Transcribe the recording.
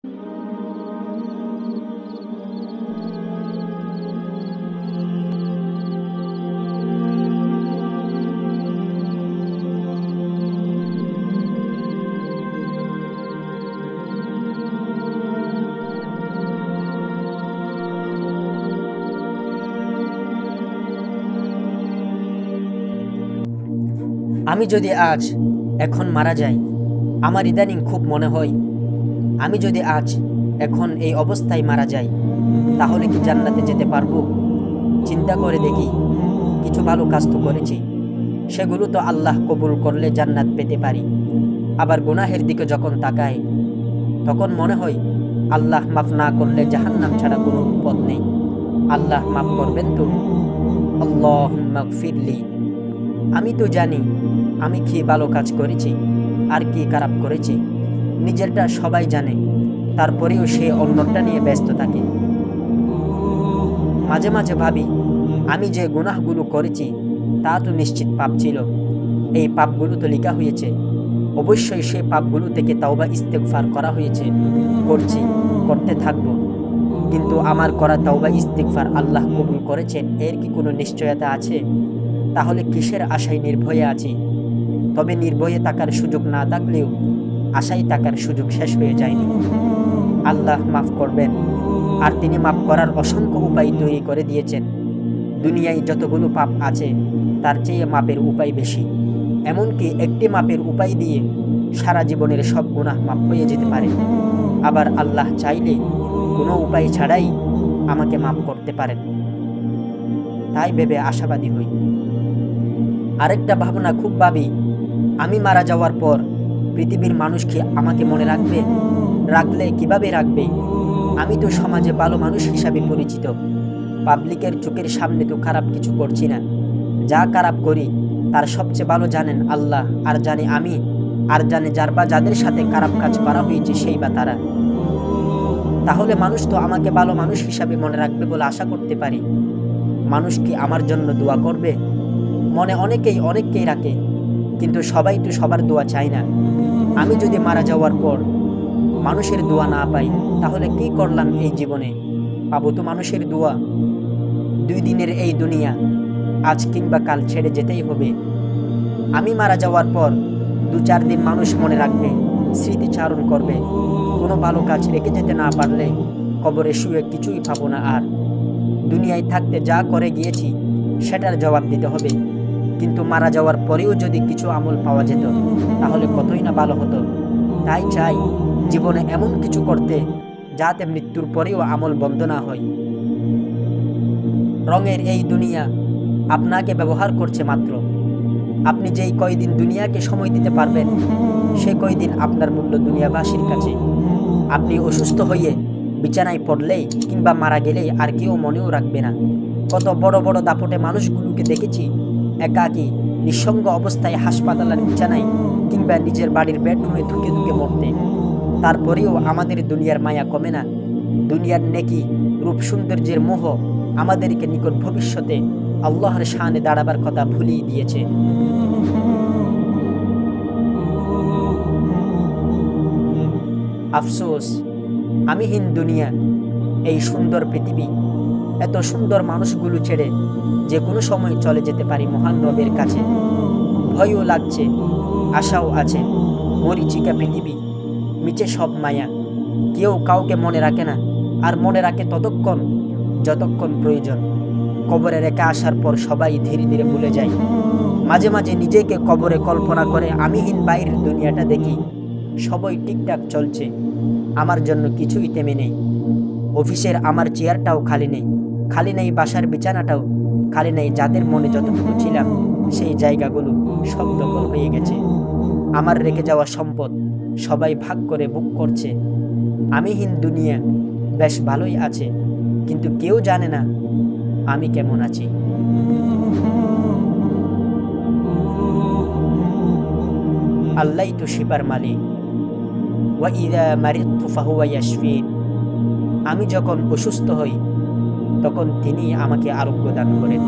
আমি যদি আজ এখন মারা যাই, আমার ইদানিং খুব মনে হয় আমি যদি আজ এখন এই অবস্থায় মারা যাই তাহলে কি জান্নাতে যেতে পারবো? চিন্তা করে দেখি, কিছু ভালো কাজ তো করেছি, সেগুলো তো আল্লাহ কবুল করলে জান্নাত পেতে পারি। আবার গুনাহের দিকে যখন তাকাই তখন মনে হয় আল্লাহ মাফ না করলে জাহান্নাম ছাড়া কোনো পথ নেই। আল্লাহ মাফ করবেন তো? আল্লাহুম্মা গফিরলি। আমি তো জানি আমি কি ভালো কাজ করেছি আর কি খারাপ করেছি, নিজেরটা সবাই জানে, তারপরেও সে অন্যটা নিয়ে ব্যস্ত থাকে। মাঝে মাঝে ভাবি, আমি যে গুনাহগুলো করেছি তা তো নিশ্চিত পাপ ছিল, এই পাপগুলো তো লেখা হয়েছে, অবশ্যই সেই পাপগুলো থেকে তাওবা ইস্তেগফার করা হয়েছে, করছি, করতে থাকবো। কিন্তু আমার করা তাওবা ইস্তেগফার আল্লাহ কবুল করেছেন এর কি কোনো নিশ্চয়তা আছে? তাহলে কিসের আশায় নির্ভয়ে আছি? তবে নির্ভয়ে থাকার সুযোগ না থাকলেও আশায় থাকার সুযোগ শেষ হয়ে যায়নি। আল্লাহ মাফ করবেন, আর তিনি মাফ করার অসংখ্য উপায় তৈরি করে দিয়েছেন। দুনিয়ায় যতগুলো পাপ আছে তার চেয়ে মাপের উপায় বেশি। এমনকি একটি মাপের উপায় দিয়ে সারা জীবনের সব গুনাহ মাফ হয়ে যেতে পারে। আবার আল্লাহ চাইলে কোনো উপায় ছাড়াই আমাকে মাফ করতে পারেন। তাই ভেবে আশাবাদী হই। আরেকটা ভাবনা খুব ভাবি, আমি মারা যাওয়ার পর পৃথিবীর মানুষ কি আমাকে মনে রাখবে? রাখলে কিভাবে রাখবে? আমি তো সমাজে ভালো মানুষ হিসাবে পরিচিত, পাবলিকের চোখের সামনে তো খারাপ কিছু করছি না। যা খারাপ করি তার সবচেয়ে ভালো জানেন আল্লাহ, আর জানি আমি, আর জানে যার বা যাদের সাথে খারাপ কাজ করা হয়েছে সেই বা তারা। তাহলে মানুষ তো আমাকে ভালো মানুষ হিসাবে মনে রাখবে বলে আশা করতে পারি। মানুষ কি আমার জন্য দোয়া করবে? মনে অনেককেই রাখে, কিন্তু সবাই তো সবার দোয়া চায় না। আমি যদি মারা যাওয়ার পর মানুষের দোয়া না পাই তাহলে কি করলাম এই জীবনে? পাবো তো মানুষের দোয়া? 2 দিনের এই দুনিয়া আজ কিংবা কাল ছেড়ে যেতেই হবে। আমি মারা যাওয়ার পর 2-4 দিন মানুষ মনে রাখবে, স্মৃতিচারণ করবে। কোনো ভালো কাজ রেখে যেতে না পারলে কবরে শুয়ে কিছুই পাবো না আর। দুনিয়ায় থাকতে যা করে গিয়েছি সেটার জবাব দিতে হবে, কিন্তু মারা যাওয়ার পরেও যদি কিছু আমল পাওয়া যেত তাহলে কতই না ভালো হতো। তাই চাই জীবনে এমন কিছু করতে যাতে মৃত্যুর পরেও আমল বন্ধ না হয়। রঙের এই দুনিয়া আপনাকে ব্যবহার করছে মাত্র। আপনি যেই কয়দিন দুনিয়াকে সময় দিতে পারবেন সে কয়দিন আপনার মূল্য দুনিয়াবাসীর কাছে। আপনি অসুস্থ হয়ে বিছানায় পড়লেই কিংবা মারা গেলেই আর কেউ মনেও রাখবে না। কত বড় বড় দাপটে মানুষগুলোকে দেখেছি একাকী নিঃসঙ্গ অবস্থায় হাসপাতালের বিছানায় কিংবা নিজের বাড়ির বেডরুমে ধুকে ধুকে মরতে। তারপরেও আমাদের দুনিয়ার মায়া কমে না। দুনিয়ার নেকি, রূপ সৌন্দর্যের মোহ আমাদেরকে নিকট ভবিষ্যতে আল্লাহর শানে দাঁড়াবার কথা ভুলিয়ে দিয়েছে। আফসোস, আমিহীন দুনিয়া, এই সুন্দর পৃথিবী, এত সুন্দর মানুষগুলো ছেড়ে যে কোনো সময় চলে যেতে পারি মহান রবের কাছে। ভয়ও লাগছে, আশাও আছে। মরীচিকা পৃথিবী, মিছে সব মায়া, কেউ কাউকে মনে রাখে না, আর মনে রাখে ততক্ষণ যতক্ষণ প্রয়োজন। কবরে রেখে আসার পর সবাই ধীরে ধীরে ভুলে যায়। মাঝে মাঝে নিজেকে কবরে কল্পনা করে আমিহীন বাইরের দুনিয়াটা দেখি, সবই ঠিকঠাক চলছে, আমার জন্য কিছুই থেমে নেই। অফিসের আমার চেয়ারটাও খালি নেই, খালি নেই বাসার বিছানাটাও, খালি নেই যাদের মনে যতটুকু ছিলাম সেই জায়গাগুলো সব দখল হয়ে গেছে। আমার রেখে যাওয়া সম্পদ সবাই ভাগ করে বুক করছে। আমিহীন দুনিয়া বেশ ভালোই আছে, কিন্তু কেউ জানে না আমি কেমন আছি। আল্লাহই তো শিপার মালিক। ওয়া ইযা মারিদতু ফাহুয়া ইয়াশফিন। আমি যখন অসুস্থ হই তখন তিনি আমাকে আরোগ্য দান করেন।